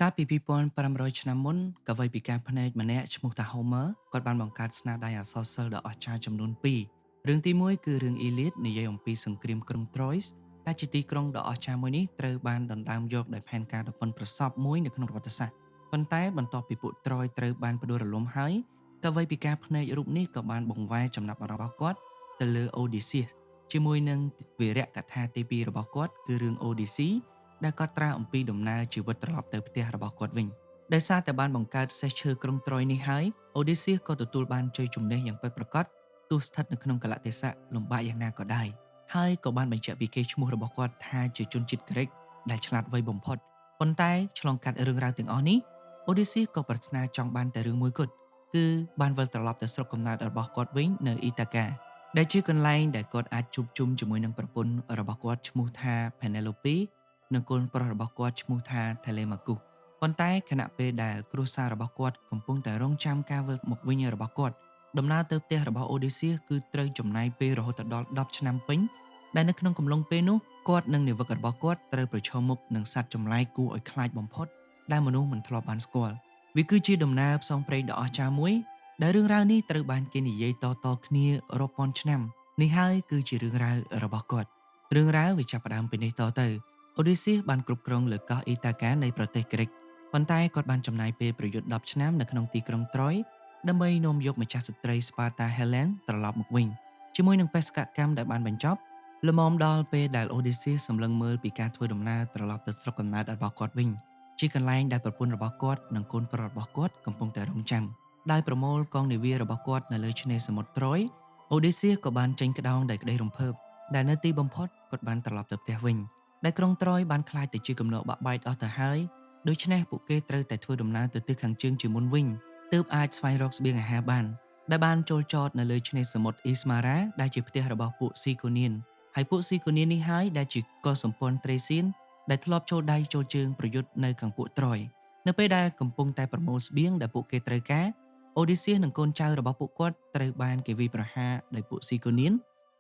កាលពី2500ឆ្នាំមុនកវីពិការភ្នែកម្នាក់ឈ្មោះថា Homer គាត់បានបង្កើតស្នាដៃអក្សរសិល្ប៍ដ៏អស្ចារ្យចំនួនពីររឿងទីមួយគឺរឿង Iliad និយាយអំពីសង្គ្រាមក្រុង Troy ដែលជាទីក្រុងដ៏អស្ចារ្យមួយនេះត្រូវបានដណ្ដើមយកដោយផែនការដ៏ប៉ិនប្រសប់មួយនៅក្នុងប្រវត្តិសាស្ត្រប៉ុន្តែបន្ទាប់ពីពួក Troy ត្រូវបានផ្ដួលរលំហើយកវីពិការភ្នែករូបនេះក៏បានបង្វែរចំណាប់អារម្មណ៍របស់គាត់ទៅលើ Odysseus ជាមួយនឹងវីរៈកថាទីពីររបស់គាត់គឺរឿង Odyssey ដែលគាត់ត្រាអំពីដំណើរជីវិតត្រឡប់ទៅផ្ទះរបស់គាត់វិញដោយសារតែបានបង្កើតសេះឈើក្រុងត្រុយនេះហើយ Odysseus ក៏ទទួលបានជ័យជំនះយ៉ាងពិតប្រាកដទោះស្ថិតនៅក្នុងកលៈទេសៈលំបាកយ៉ាងណាក៏ដោយហើយក៏បានបញ្ជាក់ពីកេរ្តិ៍ឈ្មោះរបស់គាត់ថាជាជនជាតិក្រិកដែលឆ្លាតវៃបំផុតប៉ុន្តែឆ្លងកាត់រឿងរ៉ាវទាំងអស់នេះ Odysseus ក៏ប្រាថ្នាចង់បានតែរឿងមួយគត់គឺបានវិលត្រឡប់ទៅស្រុកកំណើតរបស់គាត់វិញនៅអ៊ីតាកាដែលជាកន្លែងដែលគាត់អាចជួបជុំជាមួយនឹងប្រពន្ធរបស់គាត់ឈ្មោះថា Penelope និងកូនប្រុសរបស់គាត់ឈ្មោះថា Telemachus ប៉ុន្តែខណៈពេលដែលគ្រួសាររបស់គាត់កំពុងតែរង់ចាំការវិលមកវិញរបស់គាត់ដំណើរទៅផ្ទះរបស់ Odysseus គឺត្រូវចំណាយពេលរហូតដល់10ឆ្នាំពេញដែលនៅក្នុងកំឡុងពេលនោះគាត់និងនាវិករបស់គាត់ត្រូវប្រឈមមុខនឹងសត្វចម្លែកគួរឲ្យខ្លាចបំផុតដែលមនុស្សមិនធ្លាប់បានស្គាល់វាគឺជាដំណើរផ្សងព្រេងដ៏អស្ចារ្យមួយដែលរឿងរ៉ាវនេះត្រូវបានគេនិយាយតៗគ្នារាប់ពាន់ឆ្នាំនេះហើយគឺជារឿងរ៉ាវរបស់គាត់រឿងរ៉ាវវាចាប់ផ្ដើមពីនេះតទៅOdysseus បានគ្រប់គ្រងលើកោះអ៊ីតាកានៃប្រទេសក្រិកប៉ុន្តែគាត់បានចំណាយពេលប្រយុទ្ធ10ឆ្នាំនៅក្នុងទីក្រុង Troy ដើម្បីនាំយកម្ចាស់ស្ត្រី Sparta Helen ត្រឡប់មកវិញជាមួយនឹងបេសកកម្មដែលបានបញ្ចប់លំមដល់ពេលដែល Odysseus សម្លឹងមើលពីការធ្វើដំណើរត្រឡប់ទៅស្រុកកំណើតរបស់គាត់វិញជាកន្លែងដែលប្រពន្ធរបស់គាត់និងកូនប្រុសរបស់គាត់កំពុងតែរង់ចាំដោយប្រមូលកងនាវារបស់គាត់នៅលើឆ្នេរសមុទ្រ Troy Odysseus ក៏បានចេញក្តោងដោយក្តីរំភើបដែលនៅទីបំផុតគាត់បានត្រឡប់ទៅផ្ទះវិញដែលក្រុងត្រុយបានក្លាយទៅជាគំនរបាក់បែកអស់ទៅហើយដូច្នេះពួកគេត្រូវតែធ្វើដំណើរទៅទិសខាងជើងជាមុនវិញទើបអាចស្វែងរកស្បៀងអាហារបានដែលបានចូលចតនៅលើឆ្នេរសមុទ្រអ៊ីស្មារ៉ាដែលជាផ្ទះរបស់ពួកស៊ីកូនៀនហើយពួកស៊ីកូនៀននេះហើយដែលជាកុលសម្ព័ន្ធត្រេសៀនដែលធ្លាប់ចូលដៃចូលជើងប្រយុទ្ធនៅខាងពួកត្រុយនៅពេលដែលកំពុងតែប្រមូលស្បៀងដែលពួកគេត្រូវការអូឌីសៀសនិងកូនចៅរបស់ពួកគាត់ត្រូវបានគេវាយប្រហារដោយពួកស៊ីកូនៀន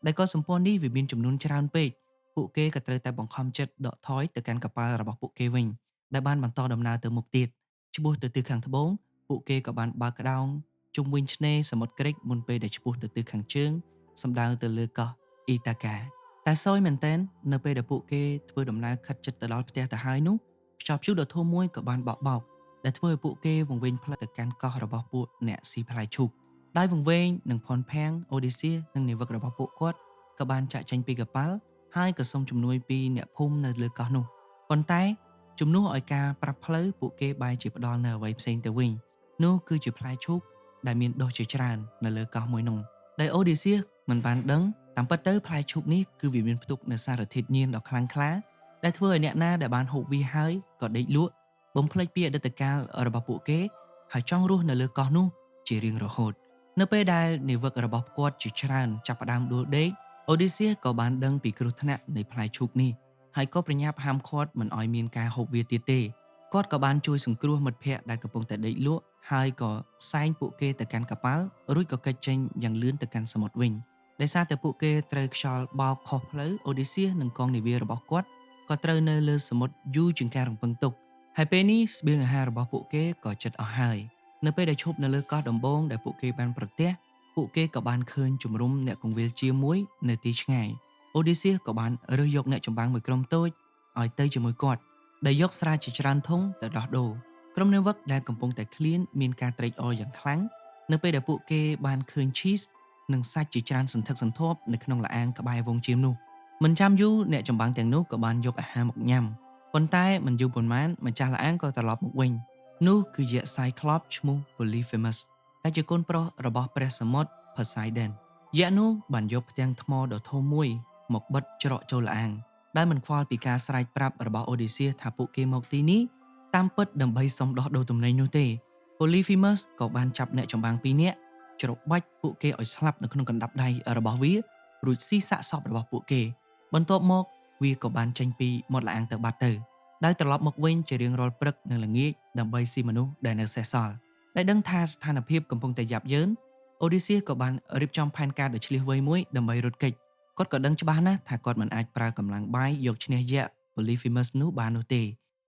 ដែលកុលសម្ព័ន្ធនេះវាមានចំនួនច្រើនពេកពួកគេក៏ត្រូវតែបង្ខំចិត្តដកថយទៅកាន់កប៉ាល់របស់ពួកគេវិញដែលបានបន្តដំណើរទៅមុខទៀតឆ្ពោះទៅទិសខាងត្បូងពួកគេក៏បានបើកក្តោងជុំវិញឆ្នេរសមុទ្រក្រិកមុនពេលដែលឆ្ពោះទៅទិសខាងជើងសម្ដៅទៅលើកោះអ៊ីតាកាតែសោយមែនទែននៅពេលដែលពួកគេធ្វើដំណើរខិតជិតទៅដល់ផ្ទះទៅហើយនោះខ្យល់ព្យុះដ៏ធំមួយក៏បានបក់បោកដែលធ្វើឲ្យពួកគេវង្វេងផ្លិតទៅកាន់កោះរបស់ពួកអ្នកស៊ីផ្លែឈូកដោយវង្វេងនិងផនផាំងអូឌីសៀនិងនាវិករបស់ពួកគាត់ក៏បានចាក់ចេញពីកប៉ាល់ហើយក៏សូមជំនួយពីអ្នកភូមិនៅលើកោះនោះប៉ុន្តែជំនួសឲ្យការប្រាប់ផ្លូវពួកគេបែរជាផ្ដល់នៅអ្វីផ្សេងទៅវិញនោះគឺជាផ្លែឈូកដែលមានដុះជាច្រើននៅលើកោះមួយនោះដែលអូឌីសៀមិនបានដឹងតាមពិតទៅផ្លែឈូកនេះគឺវាមានផ្ទុកនូវសារធាតុញៀនដ៏ខ្លាំងក្លាដែលធ្វើឲ្យអ្នកណាដែលបានហូបវាហើយក៏ដេកលក់បំភ្លេចពីអតីតកាលរបស់ពួកគេហើយចង់រស់នៅលើកោះនោះជារៀងរហូតនៅពេលដែលនាវិករបស់គាត់ជាច្រើនចាប់ផ្ដើមដួលដេកអូឌីសៀក៏បានដឹងពីគ្រោះថ្នាក់នៃផ្លែឈូកនេះហើយក៏ប្រញាប់ហាមឃាត់មិនឲ្យមានការហូបវាទៀតទេគាត់ក៏បានជួយសង្គ្រោះមិត្តភ័ក្តិដែលកំពុងតែដេកលក់ហើយក៏សែងពួកគេទៅកាន់កប៉ាល់រួចក៏គេចចេញយ៉ាងលឿនទៅកាន់សមុទ្រវិញដោយសារតែពួកគេត្រូវខ្យល់បោកខុសផ្លូវអូឌីសៀនិងកងនាវារបស់គាត់ក៏ត្រូវនៅលើសមុទ្រយូរជាងការរំពឹងទុកហើយពេលនេះស្បៀងអាហាររបស់ពួកគេក៏ជិតអស់ហើយនៅពេលដែលឈប់នៅលើកោះដំបងដែលពួកគេបានប្រទះពួកគេក៏បានឃើញជំរំអ្នកកងវិលជាមួយនៅទីឆ្ងាយអូឌីសៀក៏បានរើសយកអ្នកចម្បាំងមួយក្រុមតូចឲ្យទៅជាមួយគាត់ដែលយកស្រាជាច្រើនធុងទៅដោះដូរក្រុមនាវិកដែលកំពុងតែឃ្លានមានការត្រេកអរយ៉ាងខ្លាំងនៅពេលដែលពួកគេបានឃើញឈីសនិងសាច់ជាច្រើនសន្ធឹកសន្ធាប់នៅក្នុងល្អាងក្បែរវងជៀមនោះមិនចាំយូរអ្នកចម្បាំងទាំងនោះក៏បានយកអាហារមកញ៉ាំប៉ុន្តែមិនយូរប៉ុន្មានម្ចាស់ល្អាងក៏ត្រឡប់មកវិញនោះគឺយក្ស Cyclops ឈ្មោះ Polyphemus ដែលជាកូនប្រុសរបស់ព្រះសមុទ្រ Poseidon យក្សនោះបានយកផ្ទាំងថ្មដ៏ធំមួយមកបិទច្រកចូលល្អាងដែលមិនខ្វល់ពីការស្រែកប្រាប់របស់អូឌីសៀថាពួកគេមកទីនេះតាមពិតដើម្បីសុំដោះដូរទំនិញនោះទេ Polyphemus ក៏បានចាប់អ្នកចម្បាំងពីរនាក់ច្របាច់ពួកគេឲ្យស្លាប់នៅក្នុងកណ្ដាប់ដៃរបស់វារួចស៊ីសាកសពរបស់ពួកគេបន្ទាប់មកវាក៏បានចេញពីមាត់ល្អាងទៅបាត់ទៅដោយត្រឡប់មកវិញជារៀងរាល់ព្រឹកនិងល្ងាចដើម្បីស៊ីមនុស្សដែលនៅសេសសល់ដែលដឹងថាស្ថានភាពកំពុងតែយ៉ាប់យ៉ឺនអូឌីសៀក៏បានរៀបចំផែនការដ៏ឈ្លាសវៃមួយដើម្បីរត់គេចគាត់ក៏ដឹងច្បាស់ណាស់ថាគាត់មិនអាចប្រើកម្លាំងបាយយកឈ្នះយក្ស Polyphemus នោះបាននោះទេ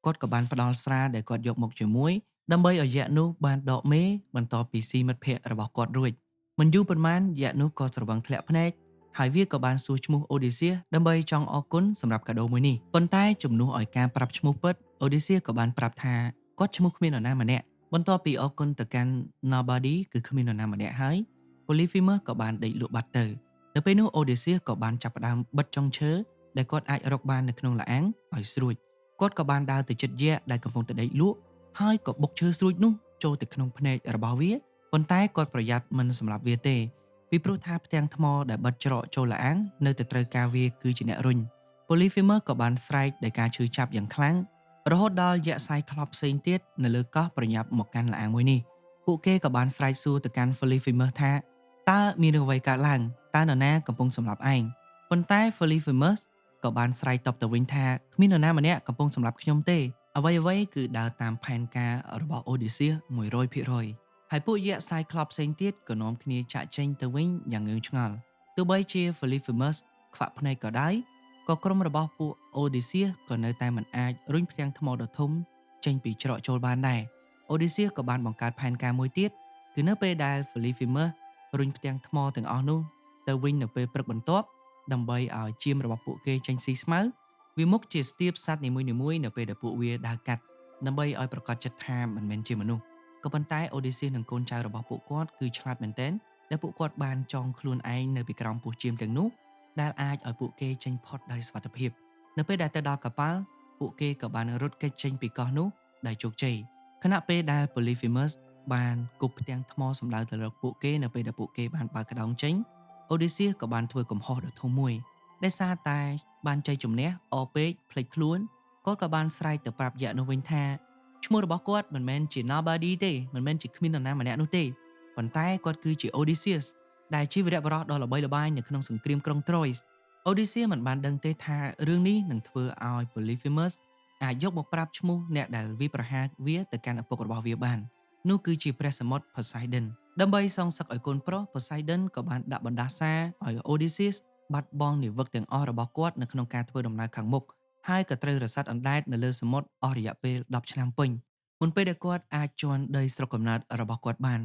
គាត់ក៏បានផ្ដល់ស្រាដែលគាត់យកមកជាមួយដើម្បីឲ្យយក្សនោះបានដកមេបន្ទាប់ពីស៊ីមិត្តភក្តិរបស់គាត់រួចមិនយូរប៉ុន្មានយក្សនោះក៏ស្រវឹងធ្លាក់ភ្នែកហើយវាក៏បានសួរឈ្មោះអូឌីសៀសដើម្បីចង់អរគុណសម្រាប់កាដូមួយនេះប៉ុន្តែជំនួសឲ្យការប្រាប់ឈ្មោះពិតអូឌីសៀសក៏បានប្រាប់ថាគាត់ឈ្មោះគ្មាននរណាម្នាក់បន្ទាប់ពីអរគុណទៅកាន់ Nobody គឺគ្មាននរណាម្នាក់ហើយ Polyphemus ក៏បានដេកលក់បាត់ទៅនៅពេលនោះអូឌីសៀសក៏បានចាប់ផ្ដើមបិទចុងឈើដែលគាត់អាចរកបាននៅក្នុងល្អាងឲ្យស្រួចគាត់ក៏បានដើរទៅជិតយក្សដែលកំពុងតែដេកលក់ហើយក៏បុកឈើស្រួចនោះចូលទៅក្នុងភ្នែករបស់វាប៉ុន្តែគាត់ប្រយ័ត្នមិនសម្លាប់វាទេពីព្រោះថាផ្ទាំងថ្មដែលបិទច្រកចូលល្អាងនៅតែត្រូវការវាគឺជាអ្នករុញ Polyphemus ក៏បានស្រែកដោយការឈឺចាប់យ៉ាងខ្លាំងរហូតដល់យក្សសាយក្លប់ផ្សេងទៀតនៅលើកោះប្រញាប់មកកាន់ល្អាងមួយនេះពួកគេក៏បានស្រែកសួរទៅកាន់ Polyphemus ថាតើមានរឿងអ្វីកើតឡើងតើនរណាកំពុងសម្លាប់ឯងប៉ុន្តែ Polyphemus ក៏បានស្រែកតបទៅវិញថាគ្មាននរណាម្នាក់កំពុងសម្លាប់ខ្ញុំទេអ្វីៗគឺដើរតាមផែនការរបស់អូឌីសៀស 100% ហើយពួកយក្សសាយក្លប់ផ្សេងទៀតក៏នាំគ្នាចាក់ចេញទៅវិញយ៉ាងងឿងឆ្ងល់ទោះបីជា Polyphemus ខ្វាក់ភ្នែកក៏ដោយក៏ក្រុមរបស់ពួកអូឌីសៀសក៏នៅតែមិនអាចរុញផ្ទាំងថ្មដ៏ធំចេញពីច្រកចូលបានដែរអូឌីសៀសក៏បានបង្កើតផែនការមួយទៀតគឺនៅពេលដែល Polyphemus រុញផ្ទាំងថ្មទាំងអស់នោះទៅវិញនៅពេលព្រឹកបន្ទាប់ដើម្បីឲ្យជាមរបស់ពួកគេចេញស៊ីស្មៅវាមុខជាស្ទាបសត្វនីមួយៗនៅពេលដែលពួកវាដើរកាត់ដើម្បីឲ្យប្រកាសចិត្តថាមិនមែនជាមនុស្សក៏ប៉ុន្តែអូឌីសៀសនិងកូនចៅរបស់ពួកគាត់គឺឆ្លាតមែនទែនដែលពួកគាត់បានចងខ្លួនឯងនៅពីក្រោមពោះជាមទាំងនោះដែលអាចឲ្យពួកគេចេញផុតដោយសុវត្ថិភាពនៅពេលដែលទៅដល់កប៉ាល់ពួកគេក៏បានរត់គេចចេញពីកោះនោះដោយជោគជ័យខណៈពេលដែល Polyphemus បានគប់ផ្ទាំងថ្មសម្ដៅទៅរកពួកគេនៅពេលដែលពួកគេបានបើកក្តោងចេញអូឌីសៀសក៏បានធ្វើកំហុសដ៏ធំមួយដោយសារតែបានជ័យជំនះអពេកភ្លេចខ្លួនគាត់ក៏បានស្រែកទៅប្រាប់យក្សនោះវិញថាឈ្មោះរបស់គាត់មិនមែនជា Nobody ទេមិនមែនជាគ្មាននរណាម្នាក់នោះទេប៉ុន្តែគាត់គឺជា Odysseus ដែលជាវីរបុរសដ៏ល្បីល្បាញនៅក្នុងសង្គ្រាមក្រុង Troy អូឌីសៀសមិនបានដឹងទេថារឿងនេះនឹងធ្វើឲ្យ Polyphemus អាចយកមកប្រាប់ឈ្មោះអ្នកដែលវាប្រហារវាទៅកាន់ឪពុករបស់វាបាននោះគឺជាព្រះសមុទ្រ Poseidon ដើម្បីសងសឹកឲ្យកូនប្រុស Poseidon ក៏បានដាក់បណ្ដាសាឲ្យ Odysseus បាត់បង់នាវិកទាំងអស់របស់គាត់នៅក្នុងការធ្វើដំណើរខាងមុខហើយក៏ត្រូវរសាត់អណ្ដែតនៅលើសមុទ្រអស់រយៈពេល10ឆ្នាំពេញមុនពេលដែលគាត់អាចជន់ដីស្រុកកំណើតរបស់គាត់បាន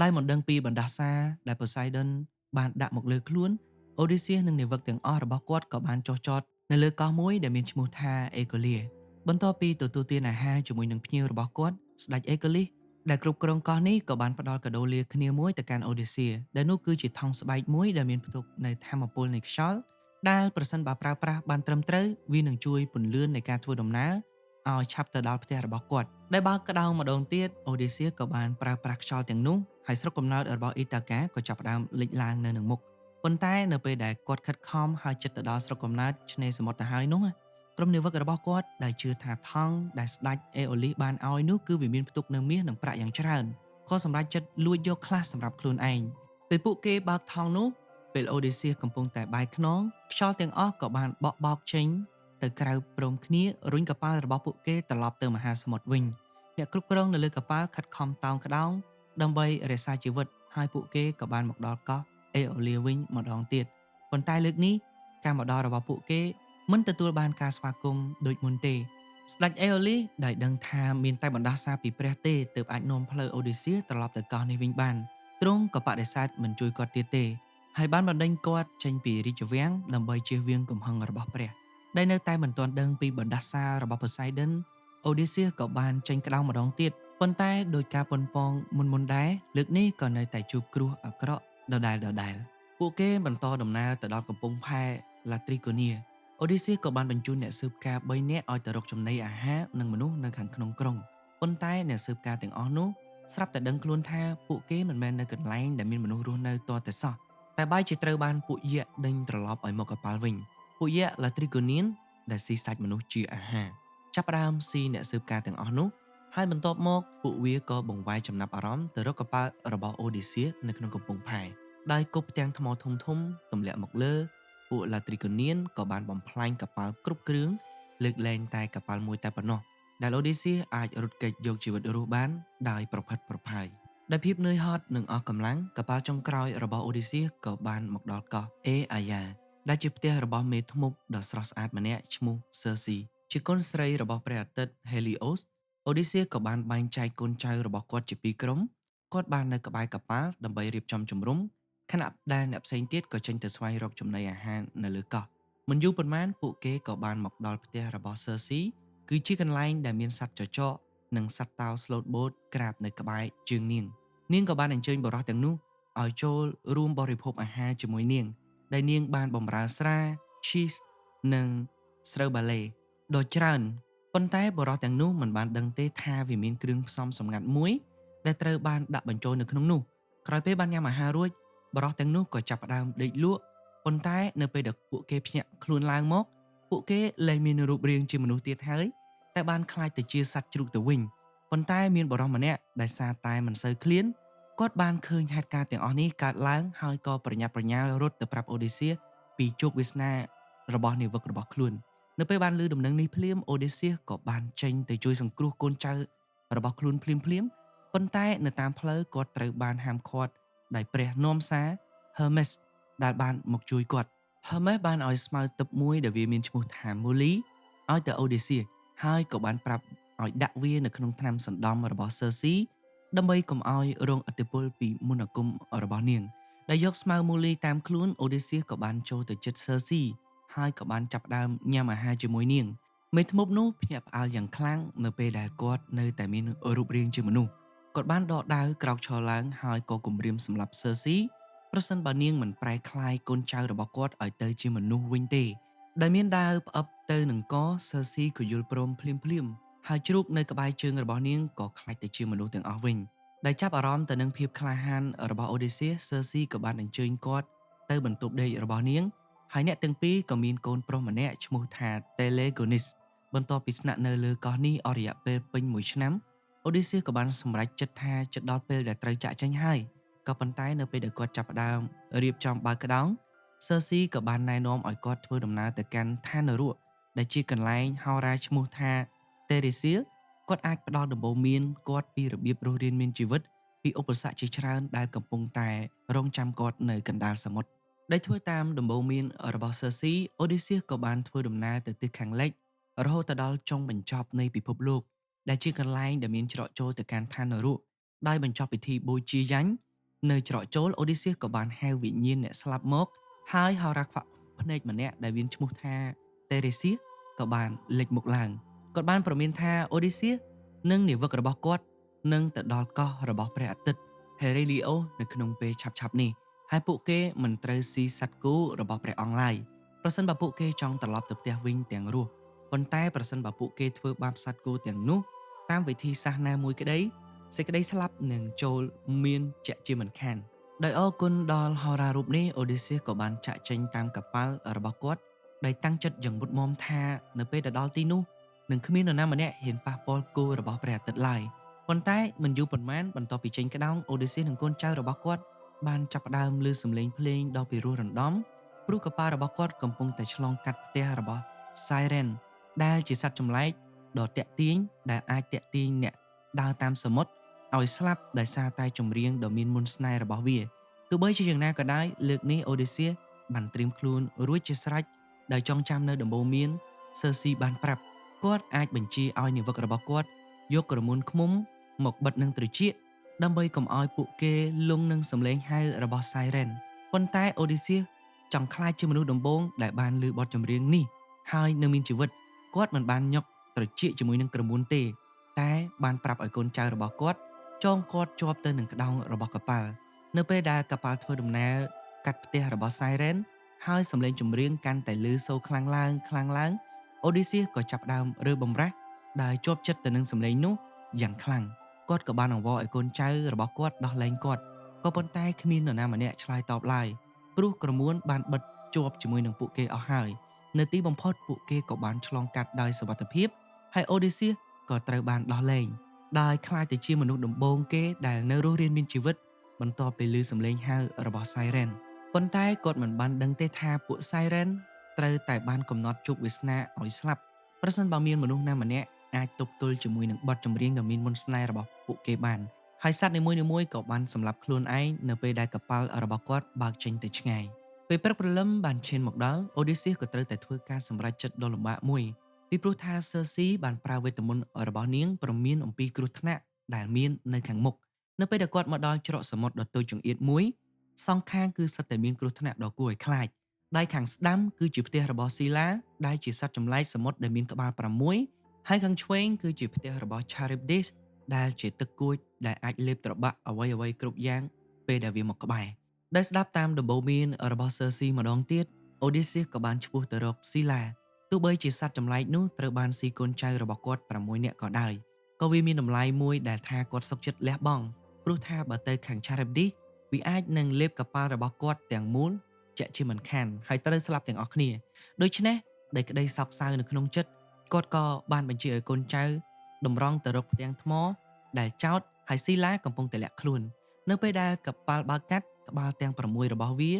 ដោយមិនដឹងពីបណ្ដាសាដែល Poseidon បានដាក់មកលើខ្លួនអូឌីសៀសនិងនាវិកទាំងអស់របស់គាត់ក៏បានចុះចតនៅលើកោះមួយដែលមានឈ្មោះថាអេកូលៀបន្ទាប់ពីទទួលទានអាហារជាមួយនឹងភ្ញៀវរបស់គាត់ស្ដេចអេកូលីសដែលគ្រប់គ្រងកោះនេះក៏បានផ្ដល់កាដូលាគ្នាមួយទៅកាន់អូឌីសៀដែលនោះគឺជាថង់ស្បែកមួយដែលមានផ្ទុកនៅធម្មពលនៃខ្យល់ដែលប្រសិនបើប្រើប្រាស់បានត្រឹមត្រូវវានឹងជួយពន្លឿននៃការធ្វើដំណើរឲ្យឆាប់ទៅដល់ផ្ទះរបស់គាត់ដែលបើកក្តោងម្ដងទៀតអូឌីសៀក៏បានប្រើប្រាស់ខ្យល់ទាំងនោះហើយស្រុកកំណើតរបស់អ៊ីតាកាក៏ចាប់ផ្ដើមលេចឡើងនៅនឹងមុខប៉ុន្តែនៅពេលដែលគាត់ខិតខំហើយចិត្តទៅដល់ស្រុកកំណើតឆ្នេរសមុទ្រទៅហើយនោះក្រុមនាវិករបស់គាត់ដែលជឿថាថង់ដែលស្ដេចអេអូលីសបានឲ្យនោះគឺវាមានផ្ទុកនៅមាសនិងប្រាក់យ៉ាងច្រើនក៏សម្រេចចិត្តលួចយកខ្លះសម្រាប់ខ្លួនឯងពេលពួកគេបើកថង់នោះពេលអូឌីសៀសកំពុងតែបាយខ្នងខ្យល់ទាំងអស់ក៏បានបក់បោកចេញទៅក្រៅព្រមគ្នារុញកប៉ាល់របស់ពួកគេត្រឡប់ទៅមហាសមុទ្រវិញអ្នកគ្រប់គ្រងនៅលើកប៉ាល់ខិតខំតោងក្តោងដើម្បីរក្សាជីវិតហើយពួកគេក៏បានមកដល់កោះអេអូលីវិញម្ដងទៀតប៉ុន្តែលើកនេះការមកដល់របស់ពួកគេមិនទទួលបានការស្វាគមន៍ដូចមុនទេស្ដេចអេអូលីសដែលដឹងថាមានតែបណ្ដាសាពីព្រះទេទើបអាចនាំផ្លូវអូឌីសៀសត្រឡប់ទៅកោះនេះវិញបានទ្រង់ក៏បដិសេធមិនជួយគាត់ទៀតទេហើយបានបណ្ដេញគាត់ចេញពីរាជវាំងដើម្បីជៀសវាងកំហឹងរបស់ព្រះដែលនៅតែមិនទាន់ដឹងពីបណ្ដាសារបស់ Poseidon អូឌីសៀសក៏បានចេញក្តោងម្ដងទៀតប៉ុន្តែដោយការប៉ុនប៉ងមុនដែរលើកនេះក៏នៅតែជួបគ្រោះអាក្រក់ដដែលពួកគេបន្តដំណើរទៅដល់កំពង់ផែ Latrikonia អូឌីសៀសក៏បានបញ្ជូនអ្នកស៊ើបការ3នាក់ឲ្យទៅរកចំណីអាហារនិងមនុស្សនៅខាងក្នុងក្រុងប៉ុន្តែអ្នកស៊ើបការទាំងអស់នោះស្រាប់តែដឹងខ្លួនថាពួកគេមិនមែននៅកន្លែងដែលមានមនុស្សរស់នៅទាល់តែសោះតែបែរជាត្រូវបានពួកយក្សដេញត្រឡប់ឲ្យមកកប៉ាល់វិញពួកយក្ស Latrigonian ដែលស៊ីសាច់មនុស្សជាអាហារចាប់ផ្ដើមស៊ីអ្នកស៊ើបការទាំងអស់នោះហើយបន្ទាប់មកពួកវាក៏បង្វែរចំណាប់អារម្មណ៍ទៅរកកប៉ាល់របស់អូឌីសៀសនៅក្នុងកំពង់ផែដោយគប់ផ្ទាំងថ្មធំទម្លាក់មកលើពួក Latrigonian ក៏បានបំផ្លាញកប៉ាល់គ្រប់គ្រឿងលើកលែងតែកប៉ាល់មួយតែប៉ុណ្ណោះដែលអូឌីសៀសអាចរត់គេចយកជីវិតរស់បានដោយប្រផិតប្រផាយដោយភាពនឿយហត់និងអស់កម្លាំងកប៉ាល់ចុងក្រោយរបស់អូឌីសៀសក៏បានមកដល់កោះអេអាយ៉ាដែលជាផ្ទះរបស់មេធ្មប់ដ៏ស្រស់ស្អាតម្នាក់ឈ្មោះ Circe ជាកូនស្រីរបស់ព្រះអាទិត្យ Helios Odysseus ក៏បានបែងចែកកូនចៅរបស់គាត់ជាពីរក្រុមគាត់បាននៅក្បែរកប៉ាល់ដើម្បីរៀបចំជំរុំខណៈដែលអ្នកផ្សេងទៀតក៏ចេញទៅស្វែងរកចំណីអាហារនៅលើកោះមិនយូរប៉ុន្មានពួកគេក៏បានមកដល់ផ្ទះរបស់ Cersei គឺជាកន្លែងដែលមានសត្វចចកនិងសត្វតោស្លូតបូតក្រាបនៅក្បែរជើងនាងក៏បានអញ្ជើញបុរសទាំងនោះឲ្យចូលរួមបរិភោគអាហារជាមួយនាងដែលនាងបានបម្រើស្រា cheese និងស្រូវបាឡេដ៏ច្រើនប៉ុន្តែបុរសទាំងនោះមិនបានដឹងទេថាវាមានគ្រឿងផ្សំសម្ងាត់មួយដែលត្រូវបានដាក់បញ្ចូលនៅក្នុងនោះក្រោយពេលបានញ៉ាំអាហាររួចបុរសទាំងនោះក៏ចាប់ផ្ដើមដេកលក់ប៉ុន្តែនៅពេលដែលពួកគេភ្ញាក់ខ្លួនឡើងមកពួកគេលែងមានរូបរាងជាមនុស្សទៀតហើយតែបានคล้ายទៅជាសត្វជ្រូកទៅវិញប៉ុន្តែមានបុរសម្នាក់ដែលសារតែមិនសូវឃ្លានគាត់បានឃើញហេតុការណ៍ទាំងអស់នេះកើតឡើងហើយក៏ប្រញាប់ប្រញាល់រត់ទៅប្រាប់អូឌីសៀពីជោគវាសនារបស់នាវិករបស់ខ្លួននៅពេលបានឮដំណឹងនេះភ្លាមអូឌីសៀក៏បានចេញទៅជួយសង្គ្រោះកូនចៅរបស់ខ្លួនភ្លាមប៉ុន្តែនៅតាមផ្លូវគាត់ត្រូវបានហាមឃាត់ដោយព្រះនាំសារ Hermes ដែលបានមកជួយគាត់ Hermes បានឲ្យស្មៅទឹកមួយដែលវាមានឈ្មោះថា Molly ឲ្យទៅអូឌីសៀហើយក៏បានប្រាប់ឲ្យដាក់វានៅក្នុងថ្នាំសណ្ដំរបស់ Cersei ដើម្បីកុំឲ្យរងឥទ្ធិពលពីមន្តអាគមរបស់នាងដែលយកស្មៅ Molly តាមខ្លួនអូឌីសៀក៏បានចូលទៅជិត Cersei ហើយក៏បានចាប់ផ្ដើមញ៉ាំអាហារជាមួយនាងមេធ្មប់នោះភ្ញាក់ផ្អើលយ៉ាងខ្លាំងនៅពេលដែលគាត់នៅតែមានរូបរាងជាមនុស្សគាត់បានដកដាវក្រោកឈរឡើងហើយក៏គំរាមសម្លាប់ Cersei ប្រសិនបើនាងមិនប្រែក្លាយកូនចៅរបស់គាត់ឲ្យទៅជាមនុស្សវិញទេដែលមានដាវផ្អឹបទៅនឹងក Cersei ក៏យល់ព្រមភ្លាមហើយជ្រូកនៅក្បែរជើងរបស់នាងក៏ខ្លាចទៅជាមនុស្សទាំងអស់វិញដែលចាប់អារម្មណ៍ទៅនឹងភាពក្លាហានរបស់ Odysseus Cersei ក៏បានអញ្ជើញគាត់ទៅបន្ទប់ដេករបស់នាងហើយអ្នកទាំងពីរក៏មានកូនប្រុសម្នាក់ឈ្មោះថា Telegonis បន្ទាប់ពីស្នាក់នៅលើកោះនេះអស់រយៈពេលពេញ1ឆ្នាំ Odysseus ក៏បានសម្រេចចិត្តថាជិតដល់ពេលដែលត្រូវចាកចេញហើយក៏ប៉ុន្តែនៅពេលដែលគាត់ចាប់ផ្ដើមរៀបចំបើកក្តោង Cersei ក៏បានណែនាំឲ្យគាត់ធ្វើដំណើរទៅកាន់ឋាននរកដែលជាកន្លែងហោរាឈ្មោះថា Teresia គាត់អាចផ្ដល់ដំបូន្មានគាត់ពីរបៀបរស់រានមានជីវិតពីឧបសគ្គជាច្រើនដែលកំពុងតែរងចាំគាត់នៅកណ្ដាលសមុទ្រដែលធ្វើតាមដំបូន្មានរបស់ Cersei Odysseus ក៏បានធ្វើដំណើរទៅទិសខាងលិចរហូតទៅដល់ចុងបញ្ចប់នៃពិភពលោកដែលជាកន្លែងដែលមានច្រកចូលទៅកាន់ឋាននរកដោយបញ្ចប់ពិធីបូជាយញ្ញនៅច្រកចូល Odysseus ក៏បានហៅវិញ្ញាណអ្នកស្លាប់មកហើយហោរាខ្វាក់ភ្នែកម្នាក់ដែលមានឈ្មោះថា Teresia ក៏បានលេចមុខឡើងគាត់បានប្រមានថា Odysseus និងនាវិករបស់គាត់នឹងទៅដល់កោះរបស់ព្រះអាទិត្យ Helios នៅក្នុងពេលឆាប់ៗនេះហើយពួកគេមិនត្រូវស៊ីសត្វគោរបស់ព្រះអង្គឡើយប្រសិនបើពួកគេចង់ត្រឡប់ទៅផ្ទះវិញទាំងរស់ប៉ុន្តែប្រសិនបើពួកគេធ្វើបាបសត្វគោទាំងនោះតាមវិធីសាស្ត្រណាមួយក្តីសេចក្តីស្លាប់នឹងចូលមានជាក់ជាមិនខានដោយអរគុណដល់ហោរារូបនេះ Odysseus ក៏បានចាក់ចេញតាមកប៉ាល់របស់គាត់ដោយតាំងចិត្តយ៉ាងមុតមមថានៅពេលទៅដល់ទីនោះនឹងគ្មាននរណាម្នាក់ហ៊ានប៉ះពាល់គោរបស់ព្រះអាទិត្យឡើយប៉ុន្តែមិនយូរប៉ុន្មានបន្ទាប់ពីចេញក្តោង Odysseus និងកូនចៅរបស់គាត់បានចាប់ផ្ដើមឮសំឡេងភ្លេងដ៏ពិរោះរណ្ដំព្រោះកប៉ាល់របស់គាត់កំពុងតែឆ្លងកាត់ផ្ទះរបស់ Siren ដែលជាសត្វចម្លែកដ៏ទាក់ទាញដែលអាចទាក់ទាញអ្នកដើរតាមសមុទ្រឲ្យស្លាប់ដោយសារតែចម្រៀងដ៏មានមន្តស្នេហ៍របស់វាទោះបីជាយ៉ាងណាក៏ដោយលើកនេះ Odysseus បានត្រៀមខ្លួនរួចជាស្រេចដោយចងចាំនៅដំបូន្មាន Cersei បានប្រាប់គាត់អាចបញ្ជាឲ្យនាវិករបស់គាត់យកក្រមួនឃ្មុំមកបិទនឹងត្រចៀកដើម្បីកុំឲ្យពួកគេលង់នឹងសំឡេងហៅរបស់ Siren ប៉ុន្តែ Odysseus ចង់ខ្លាចជាមនុស្សដំបូងដែលបានឮបទចម្រៀងនេះហើយនៅមានជីវិតគាត់មិនបានញុកត្រចៀកជាមួយនឹងក្រមួនទេតែបានប្រាប់ឲ្យកូនចៅរបស់គាត់ចងគាត់ជាប់ទៅនឹងក្តោងរបស់កប៉ាល់នៅពេលដែលកប៉ាល់ធ្វើដំណើរកាត់ផ្ទះរបស់ Siren ហើយសំឡេងចម្រៀងកាន់តែឮសូរខ្លាំងឡើងOdysseus ក៏ចាប់ផ្ដើមរើបំរាស់ដែលជាប់ចិត្តទៅនឹងសំឡេងនោះយ៉ាងខ្លាំងគាត់ក៏បានអង្វរឲ្យកូនចៅរបស់គាត់ដោះលែងគាត់ក៏ប៉ុន្តែគ្មាននរណាម្នាក់ឆ្លើយតបឡើយព្រោះក្រមួនបានបិទជាប់ជាមួយនឹងពួកគេអស់ហើយនៅទីបំផុតពួកគេក៏បានឆ្លងកាត់ដោយសុវត្ថិភាពហើយ Odysseus ក៏ត្រូវបានដោះលែងដោយខ្លាចទៅជាមនុស្សដំបូងគេដែលនៅរស់រានមានជីវិតបន្ទាប់ពីឮសំឡេងហៅរបស់ Siren ប៉ុន្តែគាត់មិនបានដឹងទេថាពួក Siren ត្រូវតែបានកំណត់ជោគវាសនាឲ្យស្លាប់ប្រសិនបើមានមនុស្សណាម្នាក់អាចទប់ទល់ជាមួយនឹងបទចម្រៀងដ៏មានមន្តស្នេហ៍របស់ពួកគេបានហើយសត្វនីមួយៗក៏បានសម្លាប់ខ្លួនឯងនៅពេលដែលកប៉ាល់របស់គាត់បើកចេញទៅឆ្ងាយពេលព្រឹកព្រលឹមបានឈានមកដល់ Odysseus ក៏ត្រូវតែធ្វើការសម្រេចចិត្តដ៏លំបាកមួយ ពីព្រោះថា Cersei បានប្រើវេទមន្តរបស់នាងព្រមានអំពីគ្រោះថ្នាក់ដែលមាននៅខាងមុខនៅពេលដែលគាត់មកដល់ច្រកសមុទ្រដ៏តូចចង្អៀតមួយសងខាងគឺសុទ្ធតែមានគ្រោះថ្នាក់ដ៏គួរឲ្យខ្លាចដៃខាងស្ដាំគឺជាផ្ទះរបស់ស៊ីឡាដែលជាសត្វចម្លែកសមុទ្រដែលមានក្បាល6ហើយខាងឆ្វេងគឺជាផ្ទះរបស់ Charybdis ដែលជាទឹកគួចដែលអាចលេបត្របាក់អ្វីៗគ្រប់យ៉ាងពេលដែលវាមកក្បែរដោយស្ដាប់តាមដំបូន្មានរបស់ Cersei ម្ដងទៀត Odysseus ក៏បានឈ្មោះទៅរកស៊ីឡាទោះបីជាសត្វចម្លែកនោះត្រូវបានស៊ីកូនចៅរបស់គាត់6នាក់ក៏ដោយក៏វាមានតម្លៃមួយដែលថាគាត់សុខចិត្តលះបង់ព្រោះថាបើទៅខាង Charybdis វាអាចនឹងលេបកប៉ាល់របស់គាត់ទាំងមូលជាក់ជាមិនខានហើយត្រូវស្លាប់ទាំងអស់គ្នាដូច្នេះដោយក្តីសោកសៅនៅក្នុងចិត្តគាត់ក៏បានបញ្ជាឲ្យកូនចៅតម្រង់ទៅរកផ្ទាំងថ្មដែលចោតហើយស៊ីឡាកំពុងតែលាក់ខ្លួននៅពេលដែលកប៉ាល់បើកកាត់ក្បាលទាំង6របស់វា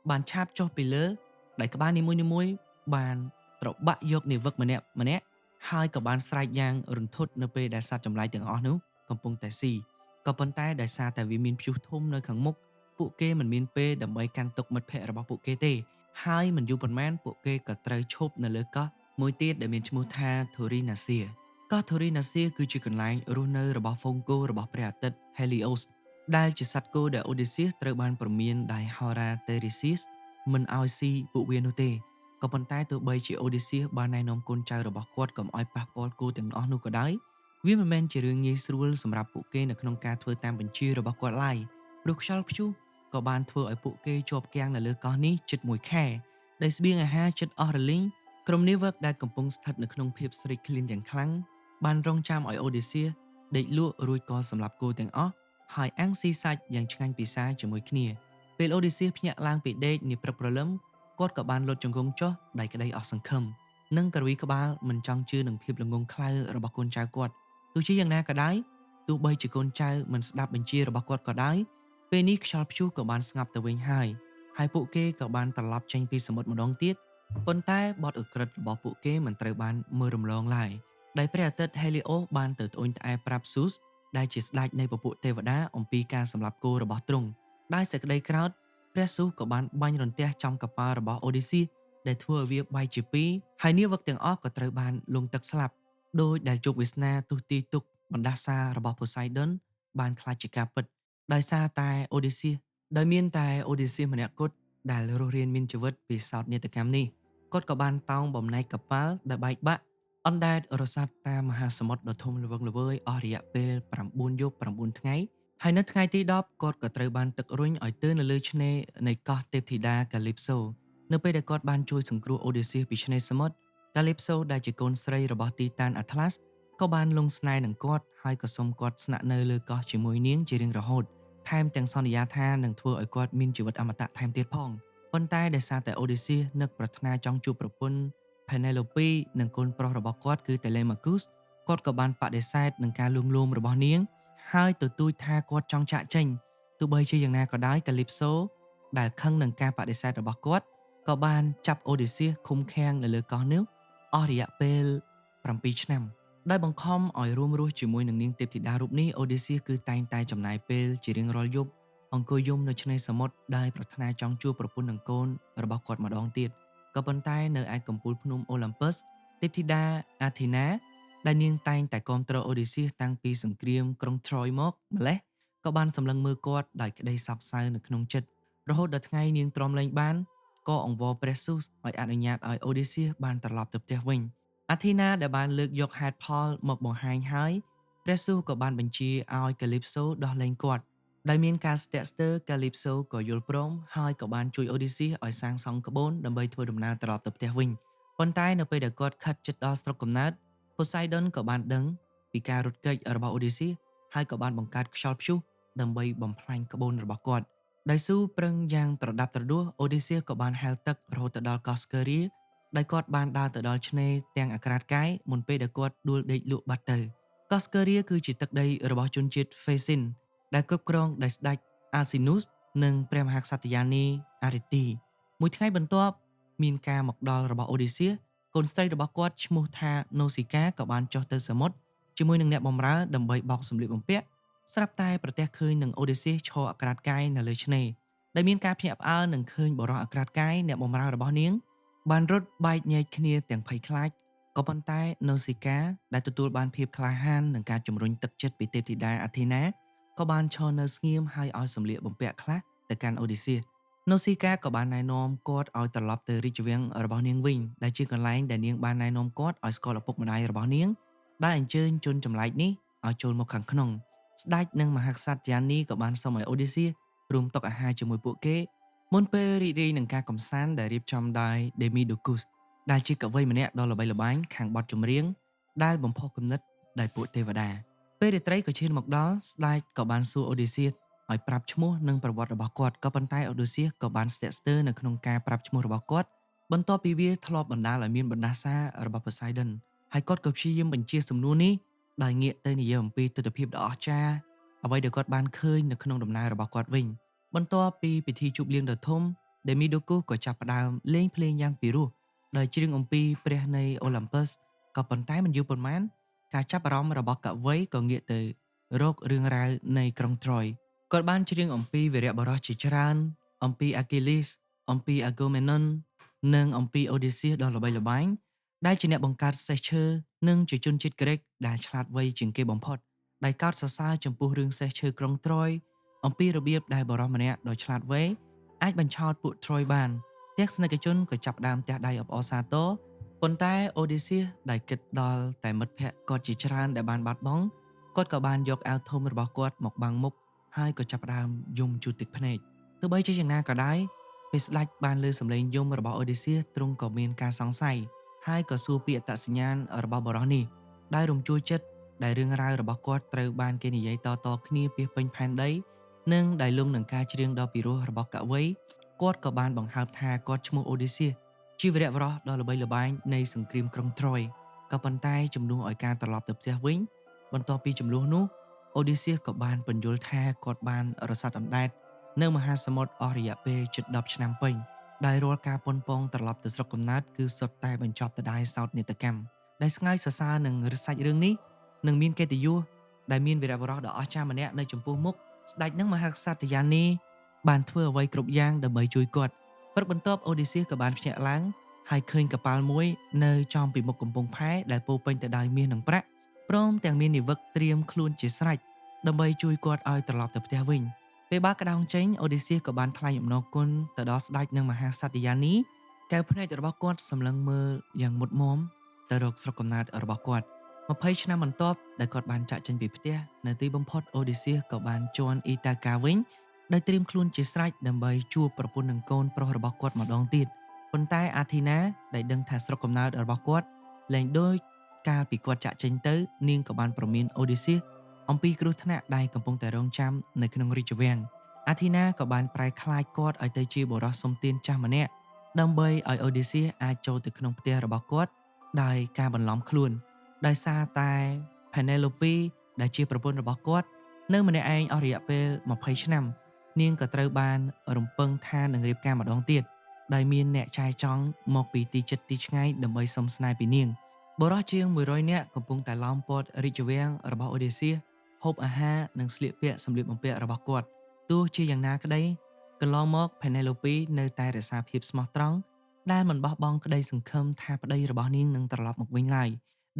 បានឆាបចុះពីលើដែលក្បាលនីមួយៗបានត្របាក់យកនាវិកម្នាក់ហើយក៏បានស្រែកយ៉ាងរន្ធត់នៅពេលដែលសត្វចម្លែកទាំងអស់នោះកំពុងតែស៊ីក៏ប៉ុន្តែដោយសារតែវាមានព្យុះធំនៅខាងមុខពួកគេមិនមានពេលដើម្បីកាន់ទុកមិត្តភ័ក្តិរបស់ពួកគេទេហើយមិនយូរប៉ុន្មានពួកគេក៏ត្រូវឈប់នៅលើកោះមួយទៀតដែលមានឈ្មោះថា Thorinacia កោះ Thorinacia គឺជាកន្លែងរស់នៅរបស់ហ្វូងគោរបស់ព្រះអាទិត្យ Helios ដែលជាសត្វគោដែល Odysseus ត្រូវបានព្រមានដោយ Hora Theresia មិនឲ្យស៊ីពួកវានោះទេក៏ប៉ុន្តែទោះបីជា Odysseus បានណែនាំកូនចៅរបស់គាត់កុំឲ្យប៉ះពាល់គោទាំងអស់នោះក៏ដោយវាមិនមែនជារឿងងាយស្រួលសម្រាប់ពួកគេនៅក្នុងការធ្វើតាមបញ្ជារបស់គាត់ឡើយព្រោះខ្យល់ព្យុះក៏បានធ្វើឲ្យពួកគេជាប់គាំងនៅលើកោះនេះជិត1ខែដែលស្បៀងអាហារជិតអស់រលីងក្រុមនាវិកដែលកំពុងស្ថិតនៅក្នុងភាពស្រេកឃ្លានយ៉ាងខ្លាំងបានរងចាំឲ្យ Odysseus ដេកលក់រួចក៏សម្លាប់គោទាំងអស់ហើយអាំងស៊ីសាច់យ៉ាងឆ្ងាញ់ពិសាជាមួយគ្នាពេល Odysseus ភ្ញាក់ឡើងពីដេកនាព្រឹកព្រលឹមគាត់ក៏បានលុតជង្គង់ចុះដោយក្តីអស់សង្ឃឹមនិងក្រវីក្បាលមិនចង់ជឿនឹងភាពល្ងង់ខ្លៅរបស់កូនចៅគាត់ទោះជាយ៉ាងណាក៏ដោយទោះបីជាកូនចៅមិនស្ដាប់បញ្ជារបស់គាត់ក៏ដោយពេលនេះខ្យល់ព្យុះក៏បានស្ងប់ទៅវិញហើយពួកគេក៏បានត្រឡប់ចេញពីសមុទ្រម្ដងទៀតប៉ុន្តែបទឧក្រិដ្ឋរបស់ពួកគេមិនត្រូវបានមើលរំលងឡើយដែលព្រះអាទិត្យ Helios បានទៅត្អូញត្អែប្រាប់ Zeus ដែលជាស្ដេចនៃពពួកទេវតាអំពីការសម្លាប់គោរបស់ទ្រង់ដោយសេចក្តីក្រោធព្រះ Zeus ក៏បានបាញ់រន្ទះចំកប៉ាល់របស់ Odysseus ដែលធ្វើឲ្យវាបែកជាពីរហើយនាវិកទាំងអស់ក៏ត្រូវបានលង់ទឹកស្លាប់ដោយដែលជោគវាសនាទុះទីទុកបណ្ដាសារបស់ Poseidon បានខ្លាចជាការពិតដោយសារតែ Odysseus ដែលមានតែ Odysseus ម្នាក់គត់ដែលរស់រានមានជីវិតពីសោកនាដកម្មនេះគាត់ក៏បានតោងបំណែកកប៉ាល់ដែលបែកបាក់អណ្ដែតរសាត់តាមមហាសមុទ្រដ៏ធំល្វឹងល្វើយអស់រយៈពេល9យប់9ថ្ងៃហើយនៅថ្ងៃទី10គាត់ក៏ត្រូវបានទឹករុញឲ្យទើរនៅលើឆ្នេរនៃកោះទេពធីតា Calypso នៅពេលដែលគាត់បានជួយសង្គ្រោះ Odysseus ពីឆ្នេរសមុទ្រ Calypso ដែលជាកូនស្រីរបស់ទីតាន Atlas ក៏បានលង់ស្នេហ៍នឹងគាត់ហើយក៏សុំគាត់ស្នាក់នៅលើកោះជាមួយនាងជារៀងរហូតថែមទាំងសន្យាថានឹងធ្វើឲ្យគាត់មានជីវិតអមតៈថែមទៀតផងប៉ុន្តែដោយសារតែ Odysseus នឹកប្រាថ្នាចង់ជួបប្រពន្ធ Penelope និងកូនប្រុសរបស់គាត់គឺ Telemachus គាត់ក៏បានបដិសេធនឹងការលួងលោមរបស់នាងហើយទទូចថាគាត់ចង់ចាកចេញទោះបីជាយ៉ាងណាក៏ដោយ Calypso ដែលខឹងនឹងការបដិសេធរបស់គាត់ក៏បានចាប់ Odysseus ឃុំឃាំងនៅលើកោះនោះអស់រយៈពេល7ឆ្នាំដោយបង្ខំឲ្យរួមរស់ជាមួយនឹងនាងទេពធីតារូបនេះ Odysseus គឺតែងតែចំណាយពេលជារៀងរាល់យប់អង្គុយយំនៅឆ្នេរសមុទ្រដោយប្រាថ្នាចង់ជួបប្រពន្ធនិងកូនរបស់គាត់ម្ដងទៀតក៏ប៉ុន្តែនៅឯកំពូលភ្នំ Olympus ទេពធីតា Athena ដែលនាងតែងតែគាំទ្រ Odysseus តាំងពីសង្គ្រាមក្រុង Troy មកម្លេះក៏បានសម្លឹងមើលគាត់ដោយក្តីសោកសៅនៅក្នុងចិត្តរហូតដល់ថ្ងៃនាងទ្រាំលែងបានក៏អង្វរព្រះ Zeus ឲ្យអនុញ្ញាតឲ្យ Odysseus បានត្រឡប់ទៅផ្ទះវិញAthena ដែលបានលើកយកហេតុផលមកបង្ហាញហើយព្រះ Zeus ក៏បានបញ្ជាឲ្យ Calypso ដោះលែងគាត់ដែលមានការស្ទាក់ស្ទើរ Calypso ក៏យល់ព្រមហើយក៏បានជួយ Odysseus ឲ្យសាងសង់ក្បូនដើម្បីធ្វើដំណើរត្រឡប់ទៅផ្ទះវិញប៉ុន្តែនៅពេលដែលគាត់ខិតជិតដល់ស្រុកកំណើត Poseidon ក៏បានដឹងពីការរត់គេចរបស់ Odysseus ហើយក៏បានបង្កើតខ្យល់ព្យុះដើម្បីបំផ្លាញក្បូនរបស់គាត់ដោយស៊ូប្រឹងយ៉ាងត្រដាប់ត្រដួស Odysseus ក៏បានហែលទឹករហូតទៅដល់កោះ Scheria ដែលគាត់បានដើរទៅដល់ឆ្នេរទាំងអាក្រាតកាយមុនពេលដែលគាត់ដួលដេកលក់បាត់ទៅកោះ Scheria គឺជាទឹកដីរបស់ជនជាតិ Phaeacian ដែលគ្រប់គ្រងដោយស្ដេច Alcinous និងព្រះមហាក្សត្រយានី Arete មួយថ្ងៃបន្ទាប់មានការមកដល់របស់ Odysseus កូនស្រីរបស់គាត់ឈ្មោះថា Nausicaa ក៏បានចុះទៅសមុទ្រជាមួយនឹងអ្នកបម្រើដើម្បីបោកសម្លៀកបំពាក់ស្រាប់តែប្រទះឃើញនឹង Odysseus ឈរអាក្រាតកាយនៅលើឆ្នេរដែលមានការភ្ញាក់ផ្អើលនឹងឃើញបរិះអាក្រាតកាយអ្នកបម្រើរបស់នាងបានរត់បែកញែកគ្នាទាំងភ័យខ្លាច ក៏ប៉ុន្តែនូស៊ីកាដែលទទួលបានភាពក្លាហាននិងការជំរុញទឹកចិត្តពីទេពធីតាអាធីណាក៏បានឈរនៅស្ងៀមហើយឲ្យសម្លៀកបំពាក់ខ្លះទៅកាន់អូឌីសៀសនូស៊ីកាក៏បានណែនាំគាត់ឲ្យត្រឡប់ទៅរាជវាំងរបស់នាងវិញដែលជាកន្លែងដែលនាងបានណែនាំគាត់ឲ្យស្គាល់ឪពុកម្ដាយរបស់នាងដែលអញ្ជើញជនចម្លែកនេះឲ្យចូលមកខាងក្នុងស្ដេចនិងមហាក្សត្រយ៉ានីក៏បានសុំឲ្យអូឌីសៀសរួមតុអាហារជាមួយពួកគេមុនពេលរីករាយនឹងការកម្សាន្តដែលរៀបចំដោយ Demidocus ដែលជាកវីម្នាក់ដ៏ល្បីល្បាញខាងបទចម្រៀងដែលបំផុសគំនិតដោយពួកទេវតាពេលរាត្រីក៏ឈានមកដល់ស្ដេចក៏បានសួរអូឌីសៀសឲ្យប្រាប់ឈ្មោះនិងប្រវត្តិរបស់គាត់ក៏ប៉ុន្តែអូឌីសៀសក៏បានស្ទាក់ស្ទើរនៅក្នុងការប្រាប់ឈ្មោះរបស់គាត់បន្ទាប់ពីវាធ្លាប់បណ្ដាលឲ្យមានបណ្ដាសារបស់ Poseidon ហើយគាត់ក៏ព្យាយាមបញ្ជាសំណួរនេះដោយងាកទៅនិយាយអំពីទស្សនវិជ្ជាដ៏អស្ចារ្យអ្វីដែលគាត់បានឃើញនៅក្នុងដំណើររបស់គាត់វិញបន្ទាប់ពីពិធីជប់លៀងដ៏ធំ Demidocus ក៏ចាប់ផ្ដើមលេងភ្លេងយ៉ាងពីរោះដោយច្រៀងអំពីព្រះនៃ Olympus ក៏ប៉ុន្តែមិនយូរប៉ុន្មានការចាប់អារម្មណ៍របស់កវីក៏ងាកទៅរករឿងរ៉ាវនៃក្រុង Troy គាត់បានច្រៀងអំពីវីរបុរសជាច្រើនអំពី Achilles អំពី Agamemnon និងអំពី Odysseus ដ៏ល្បីល្បាញដែលជាអ្នកបង្កើតសេះឈើនិងជាជនជាតិក្រិកដែលឆ្លាតវៃជាងគេបំផុតដែលកោតសរសើរចំពោះរឿងសេះឈើក្រុង Troy អំពីរបៀបដែលបុរសម្នាក់ដ៏ឆ្លាតវៃអាចបញ្ឆោតពួក Troy បានទស្សនិកជនក៏ចាប់ផ្ដើមទះដៃអបអរសាទរប៉ុន្តែអូឌីសៀសដែលគិតដល់តែមិត្តភ័ក្តិគាត់ជាច្រើនដែលបានបាត់បង់គាត់ក៏បានយកអាវធំរបស់គាត់មកបាំងមុខហើយក៏ចាប់ផ្ដើមយំជូតទឹកភ្នែកទោះបីជាយ៉ាងណាក៏ដោយពេលស្ដេចបានលើសំឡេងយំរបស់អូឌីសៀសទ្រង់ក៏មានការសង្ស័យហើយក៏សួរពីអត្តសញ្ញាណរបស់បុរសនេះដោយរំជួលចិត្តដែលរឿងរ៉ាវរបស់គាត់ត្រូវបានគេនិយាយតៗគ្នាពាសពេញផែនដីនិងដែលលំនឹងការច្រៀងដ៏ពិរោះរបស់កវីគាត់ក៏បានបង្ហើបថាគាត់ឈ្មោះអូឌីសៀសជាវីរបុរសដ៏ល្បីល្បាញនៃសង្គ្រាមក្រុង Troy ក៏ប៉ុន្តែជំនួសឲ្យការត្រឡប់ទៅផ្ទះវិញបន្ទាប់ពីចំនួននោះអូឌីសៀសក៏បានពន្យល់ថាគាត់បានរសាត់អណ្ដែតនៅមហាសមុទ្រអស់រយៈពេលជិត10ឆ្នាំពេញដែលរាល់ការប៉ុនប៉ងត្រឡប់ទៅស្រុកកំណើតគឺសុទ្ធតែបញ្ចប់ទៅដោយសោកនាដកម្មដែលស្ងើចសរសើរនឹងសាច់រឿងនេះនឹងមានកិត្តិយសដែលមានវីរបុរសដ៏អស្ចារ្យម្នាក់នៅចំពោះមុខស្ដេចនិងមហាក្សត្រយ៉ានីបានធ្វើអ្វីគ្រប់យ៉ាងដើម្បីជួយគាត់ព្រឹកបន្ទាប់អូឌីសៀសក៏បានភ្ញាក់ឡើងហើយឃើញកប៉ាល់មួយនៅចំពីមុខកំពង់ផែដែលពោរពេញទៅដោយមាសនិងប្រាក់ព្រមទាំងមាននាវិកត្រៀមខ្លួនជាស្រេចដើម្បីជួយគាត់ឲ្យត្រឡប់ទៅផ្ទះវិញពេលបើកក្តោងចេញអូឌីសៀសក៏បានថ្លែងអំណរគុណទៅដល់ស្ដេចនិងមហាក្សត្រយ៉ានីកែវភ្នែករបស់គាត់សម្លឹងមើលយ៉ាងមុតមមទៅរកស្រុកកំណើតរបស់គាត់20ឆ្នាំបន្ទាប់ដែលគាត់បានចាក់ចេញពីផ្ទះនៅទីបំផុតអូឌីសៀសក៏បានជន់អ៊ីតាកាវិញដោយត្រៀមខ្លួនជាស្រេចដើម្បីជួបប្រពន្ធនិងកូនប្រុសរបស់គាត់ម្ដងទៀតប៉ុន្តែអាធីណាដែលដឹងថាស្រុកកំណើតរបស់គាត់លែងដូចកាលពីគាត់ចាក់ចេញទៅនាងក៏បានប្រមានអូឌីសៀសអំពីគ្រោះថ្នាក់ដែលកំពុងតែរងចាំនៅក្នុងរាជវាំងអាធីណាក៏បានប្រែក្លាយគាត់ឲ្យទៅជាបុរសសុំទានចាស់ម្នាក់ដើម្បីឲ្យអូឌីសៀសអាចចូលទៅក្នុងផ្ទះរបស់គាត់ដោយការបន្លំខ្លួនដោយសារតែ Penelope ដែលជាប្រពន្ធរបស់គាត់នៅម្នាក់ឯងអស់រយៈពេល20ឆ្នាំនាងក៏ត្រូវបានរំពឹងថានឹងរៀបការម្ដងទៀតដោយមានអ្នកចាយចង់មកពីទីជិតទីឆ្ងាយដើម្បីសុំស្នេហ៍ពីនាងបុរសជាង100នាក់កំពុងតែឡោមព័ទ្ធរាជវាំងរបស់អូឌីសៀសហូបអាហារនិងស្លៀកពាក់សម្លៀកបំពាក់របស់គាត់ទោះជាយ៉ាងណាក្តីកន្លងមក Penelope នៅតែរក្សាភាពស្មោះត្រង់ដែលមិនបោះបង់ក្តីសង្ឃឹមថាប្តីរបស់នាងនឹងត្រឡប់មកវិញឡើយ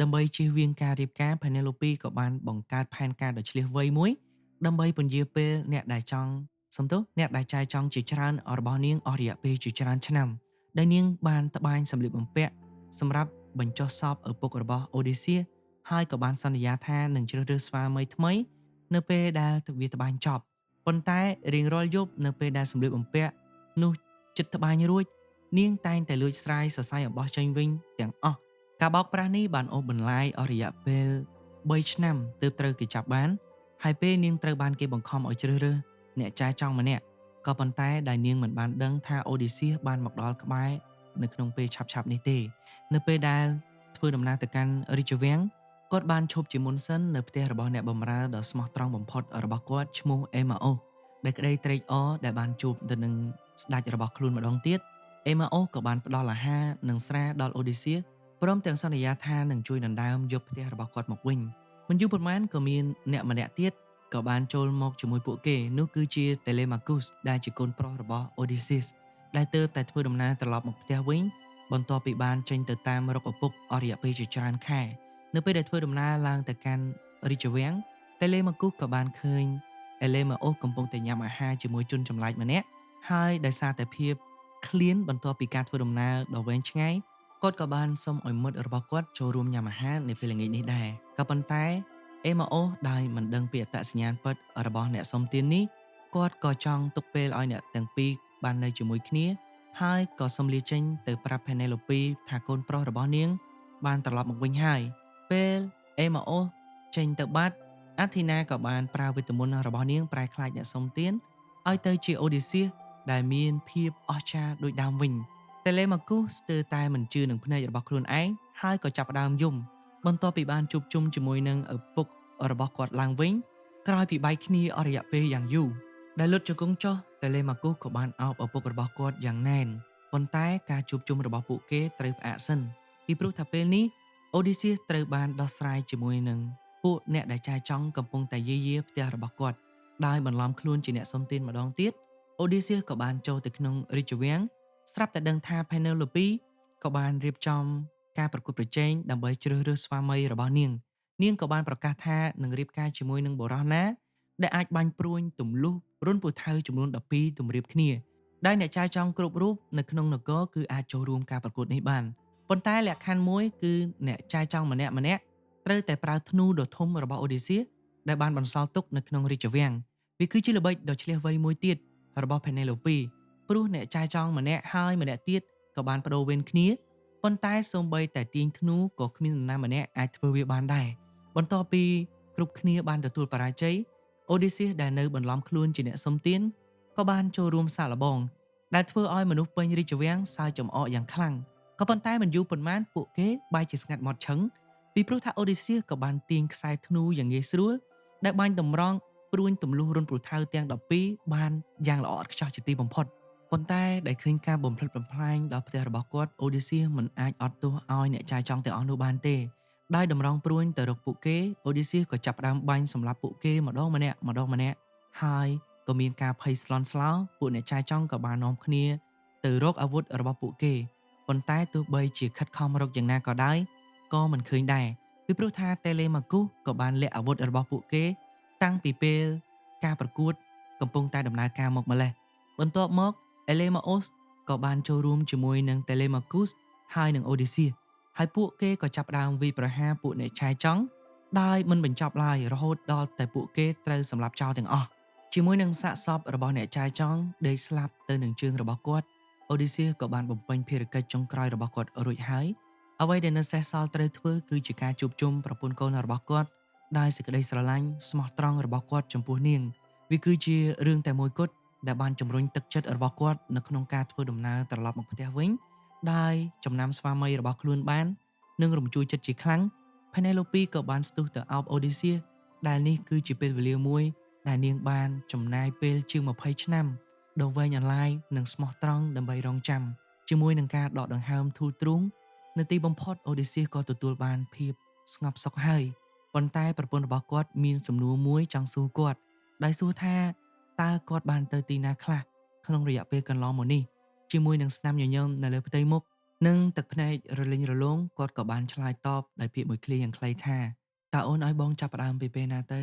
ដើម្បីជៀសវាងការរៀបការ Penelope ក៏បានបង្កើតផែនការដ៏ឈ្លាសវៃមួយដើម្បីពន្យាពេលអ្នកដែលចាយចង់ជាច្រើនរបស់នាងអស់រយៈពេលជាច្រើនឆ្នាំដែលនាងបានត្បាញសម្លៀកបំពាក់សម្រាប់បញ្ចុះសពឪពុករបស់អូឌីសៀសហើយក៏បានសន្យាថានឹងជ្រើសរើសស្វាមីថ្មីនៅពេលដែលវាត្បាញចប់ប៉ុន្តែរៀងរាល់យប់នៅពេលដែលសម្លៀកបំពាក់នោះជិតត្បាញរួចនាងតែងតែលួចស្រាយសរសៃអំបោះចេញវិញទាំងអស់ការបោកប្រាស់នេះបានអូសបន្លាយអស់រយៈពេល3ឆ្នាំទើបត្រូវគេចាប់បានហើយពេលនាងត្រូវបានគេបង្ខំឲ្យជ្រើសរើសអ្នកចាយចង់ម្នាក់ក៏ប៉ុន្តែដែលនាងមិនបានដឹងថាអូឌីសៀសបានមកដល់ក្បែរនៅក្នុងពេលឆាប់ៗនេះទេនៅពេលដែលធ្វើដំណើរទៅកាន់រាជវាំងគាត់បានឈប់ជាមុនសិននៅផ្ទះរបស់អ្នកបម្រើដ៏ស្មោះត្រង់បំផុតរបស់គាត់ឈ្មោះអេម៉ាអូសដែលក្តីត្រេកអរដែលបានជួបទៅនឹងស្ដេចរបស់ខ្លួនម្ដងទៀតអេម៉ាអូសក៏បានផ្ដល់អាហារនិងស្រាដល់អូឌីសៀសព្រមទាំងសន្យាថានឹងជួយដណ្ដើមយកផ្ទះរបស់គាត់មកវិញមិនយូរប៉ុន្មានក៏មានអ្នកម្នាក់ទៀតក៏បានចូលមកជាមួយពួកគេនោះគឺជា Telemachus ដែលជាកូនប្រុសរបស់ Odysseus ដែលទើបតែធ្វើដំណើរត្រឡប់មកផ្ទះវិញ បន្ទាប់ពីបានចេញទៅតាមរកឪពុកអស់រយៈពេលជាច្រើនខែនៅពេលដែលធ្វើដំណើរឡើងទៅកាន់រាជវាំងតេលេម៉ាគូសក៏បានឃើញអេលេម៉ាអូសកំពុងតែញ៉ាំអាហារជាមួយជនចម្លែកម្នាក់ហើយដោយសារតែភាពឃ្លានបន្ទាប់ពីការធ្វើដំណើរដ៏វែងឆ្ងាយគាត់ក៏បានសុំឲ្យមិត្តរបស់គាត់ចូលរួមញ៉ាំអាហារនៅពេលល្ងាចនេះដែរក៏ប៉ុន្តែអេម៉ាអូសដោយមិនដឹងពីអត្តសញ្ញាណពិតរបស់អ្នកសុំទាននេះគាត់ក៏ចង់ទុកពេលឲ្យអ្នកទាំងពីរបាននៅជាមួយគ្នាហើយក៏សុំលាចេញទៅប្រាប់ Penelope ថាកូនប្រុសរបស់នាងបានត្រឡប់មកវិញហើយពេលអេម៉ាអូសចេញទៅបាត់អាធីណាក៏បានប្រើវេទមន្តរបស់នាងប្រែក្លាយអ្នកសុំទានឲ្យទៅជាអូឌីសៀសដែលមានភាពអស្ចារ្យដូចដើមវិញតេលេម៉ាគូសស្ទើរតែមិនជឿនឹងភ្នែករបស់ខ្លួនឯងហើយក៏ចាប់ផ្ដើមយំបន្ទាប់ពីបានជួបជុំជាមួយនឹងឪពុករបស់គាត់ឡើងវិញក្រោយពីបែកគ្នាអស់រយៈពេលយ៉ាងយូរដែលលុតជង្គង់ចុះតេលេម៉ាគូសក៏បានអោបឪពុករបស់គាត់យ៉ាងណែនប៉ុន្តែការជួបជុំរបស់ពួកគេត្រូវផ្អាកសិនពីព្រោះថាពេលនេះអូឌីសៀសត្រូវបានដោះស្រាយជាមួយនឹងពួកអ្នកដែលចាយចង់កំពុងតែយាយាផ្ទះរបស់គាត់ដោយបន្លំខ្លួនជាអ្នកសុំទានម្ដងទៀតអូឌីសៀសក៏បានចូលទៅក្នុងរាជវាំងស្រាប់តែដឹងថា Penelope ក៏បានរៀបចំការប្រកួតប្រជែងដើម្បីជ្រើសរើសស្វាមីរបស់នាងនាងក៏បានប្រកាសថានឹងរៀបការជាមួយនឹងបុរសណាដែលអាចបាញ់ព្រួញទម្លុះរុនពូថៅចំនួន12ទម្រាបគ្នាដែលអ្នកចាយចង់គ្រប់រូបនៅក្នុងនគរគឺអាចចូលរួមការប្រកួតនេះបានប៉ុន្តែលក្ខខណ្ឌមួយគឺអ្នកចាយចង់ម្នាក់ត្រូវតែប្រើធ្នូដ៏ធំរបស់អូឌីសៀសដែលបានបន្សល់ទុកនៅក្នុងរាជវាំងវាគឺជាល្បិចដ៏ឈ្លាសវៃមួយទៀតរបស់ Penelope ព្រោះអ្នកចាយចង់ម្នាក់ហើយម្នាក់ទៀតក៏បានបដូរវេនគ្នាប៉ុន្តែសូម្បីតែទាញធ្នូក៏គ្មាននរណាម្នាក់អាចធ្វើវាបានដែរបន្ទាប់ពីគ្រប់គ្នាបានទទួលបរាជ័យអូឌីសៀសដែលនៅបន្លំខ្លួនជាអ្នកសុំទានក៏បានចូលរួមសាកល្បងដែលធ្វើឲ្យមនុស្សពេញរាជវាំងសើចចំអកយ៉ាងខ្លាំងក៏ប៉ុន្តែមិនយូរប៉ុន្មានពួកគេបែរជាស្ងាត់មាត់ឈឹងពីព្រោះថាអូឌីសៀសក៏បានទាញខ្សែធ្នូយ៉ាងងាយស្រួលដែលបាញ់តម្រង់ព្រួញទម្លុះរុនពូថៅទាំង12បានយ៉ាងល្អឥតខ្ចោះជាទីបំផុតប៉ុន្តែដែលឃើញការបំផ្លិចបំផ្លាញដល់ផ្ទះរបស់គាត់អូឌីសៀសមិនអាចអត់ទោសឲ្យអ្នកចាយចង់ទាំងអស់នោះបានទេដោយតម្រង់ព្រួញទៅរកពួកគេអូឌីសៀសក៏ចាប់ផ្ដើមបាញ់សម្លាប់ពួកគេម្ដងម្នាក់ហើយក៏មានការភ័យស្លន់ស្លោពួកអ្នកចាយចង់ក៏បាននាំគ្នាទៅរកអាវុធរបស់ពួកគេប៉ុន្តែទោះបីជាខិតខំរកយ៉ាងណាក៏ដោយក៏មិនឃើញដែរពីព្រោះថាតេលេម៉ាគូសក៏បានលាក់អាវុធរបស់ពួកគេតាំងពីពេលការប្រកួតកំពុងតែដំណើរការមកម្លេះបន្ទាប់មកអេលេម៉ាអូសក៏បានចូលរួមជាមួយនឹងតេលេម៉ាគូសហើយនឹងអូឌីសៀសហើយពួកគេក៏ចាប់ផ្ដើមវាយប្រហារពួកអ្នកឆាយចង់ដោយមិនបញ្ចប់ឡើយរហូតដល់តែពួកគេត្រូវសម្លាប់ចោលទាំងអស់ជាមួយនឹងសាកសពរបស់អ្នកឆាយចង់ដេកស្លាប់ទៅនឹងជើងរបស់គាត់អូឌីសៀសក៏បានបំពេញភារកិច្ចចុងក្រោយរបស់គាត់រួចហើយអ្វីដែលនៅសេសសល់ត្រូវធ្វើគឺជាការជួបជុំប្រពន្ធកូនរបស់គាត់ដោយសេចក្តីស្រឡាញ់ស្មោះត្រង់របស់គាត់ចំពោះនាងវាគឺជារឿងតែមួយគត់ដែលបានជំរុញទឹកចិត្តរបស់គាត់នៅក្នុងការធ្វើដំណើរត្រឡប់មកផ្ទះវិញដោយចំណាំស្វាមីរបស់ខ្លួនបាននិងរំជួយចិត្តជាខ្លាំង Penelope ក៏បានស្ទុះទៅអោបអូឌីសៀសដែលនេះគឺជាពេលវេលាមួយដែលនាងបានចំណាយពេលជាង20ឆ្នាំដ៏វែងអន្លាយនិងស្មោះត្រង់ដើម្បីរងចាំជាមួយនឹងការដកដង្ហើមធូរទ្រូងនៅទីបំផុតអូឌីសៀសក៏ទទួលបានភាពស្ងប់សុខហើយប៉ុន្តែប្រពន្ធរបស់គាត់មានសំណួរមួយចង់សួរគាត់ដោយសួរថាតើគាត់បានទៅទីណាខ្លះក្នុងរយៈពេលកន្លងមកនេះជាមួយនឹងស្នាមញញឹមនៅលើផ្ទៃមុខនិងទឹកភ្នែករលីងរលោងគាត់ក៏បានឆ្លើយតបដោយពាក្យមួយឃ្លាយ៉ាងខ្លីថាតើអូនឲ្យបងចាប់ផ្ដើមពីពេលណាទៅ